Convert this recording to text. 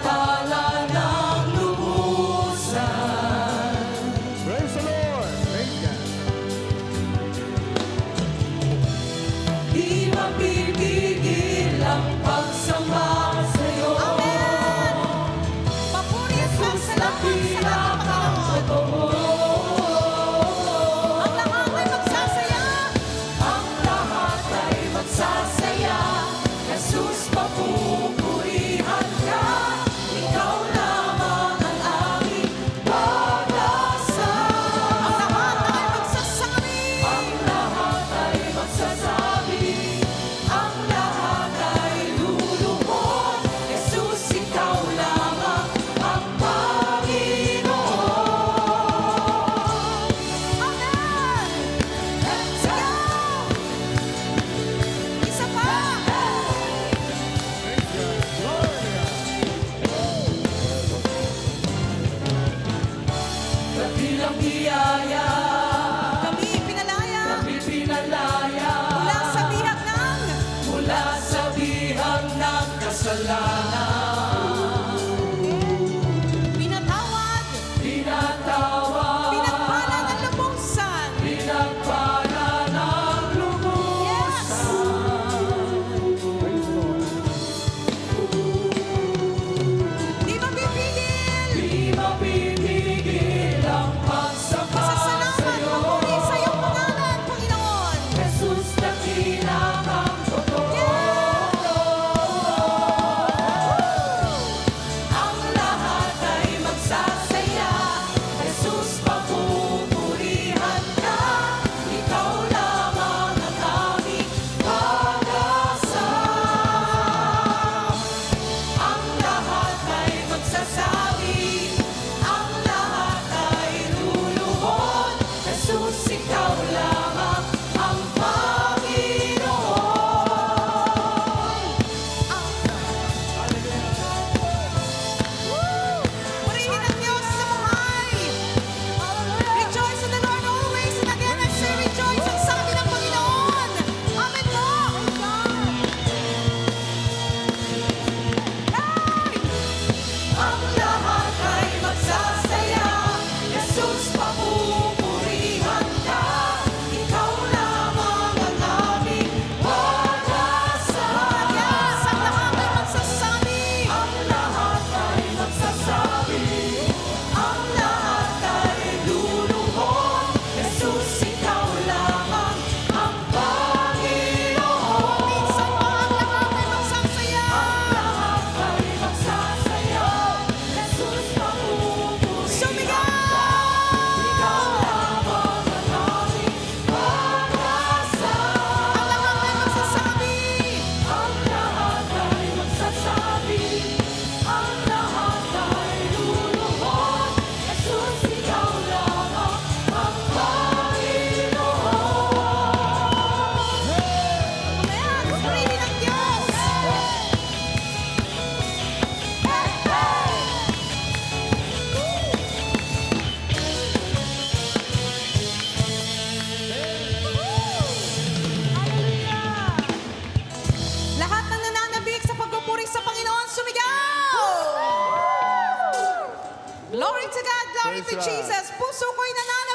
pinagpala ng lubusan. Praise the Lord. Praise God. Di mapipigil ang pagsamba sa'yo. Amen! Papuri at pasalamat sa lahat ng Panginoon. Ang lahat ay magsasaya. Ang lahat ay magsasaya. Jesus, papupurihan ka. Ikaw lamang ang aming pag-asa. Ang lahat ay magsasabi. Ang lahat ay magsasabi. Ang lahat ay lulubog. Jesus, ikaw lamang ang Panginoon. Amen! Let's go! Isa pa! Kabilang biyaya, Kami pinalaya kami pinalaya mula sa bihag ng mula sa bihag ng kasalanan. pinatawad, Pinatawad, pinagpala ng lubusan. pinagpala ng Yes! Praise the Lord. Di mapipigil. Di mapipigil ang pagsamba Pasasalamat, sa'yo. papuri sa iyong pangalan, Panginoon. Jesus, dakilang ang totoo. Ang lahat ay magsasaya. Jesus, papupurihan ka. Ikaw lamang ang aming pag-asa. Ang lahat ay magsasabi. Ang lahat ay luluhod. Jesus, ikaw lamang ang Panginoon. Purihin ang Diyos sa buhay. Rejoice in the Lord always. And again, I say rejoice ang sabi ng Panginoon. Amen po. Hey! Ang lahat ay magsasaya. Jesus, papupurihan ka. Ikaw lamang ang aming pag-asa. Yes, ang lahat ay magsasabi. Ang lahat ay magsasabi. Ang lahat ay luluhod. Jesus, ikaw lamang ang Panginoon. Minsan pa ang lahat ay magsasaya. Lahat ay magsasaya. Jesus, papupurihan Sumigaw! Ikaw lamang ang aming pag-asa. Ang lahat ay magsasabi. Ang lahat ay magsasabi. Ang lahat ay luluhod. Jesus, ikaw lamang ang Panginoon. Amen. Purihin ang Diyos. Hallelujah! Lahat ng nananabik sa pagpupuri sa Panginoon, sumigaw! Glory to God, glory Praise to God. Jesus. Puso ko'y nananabik.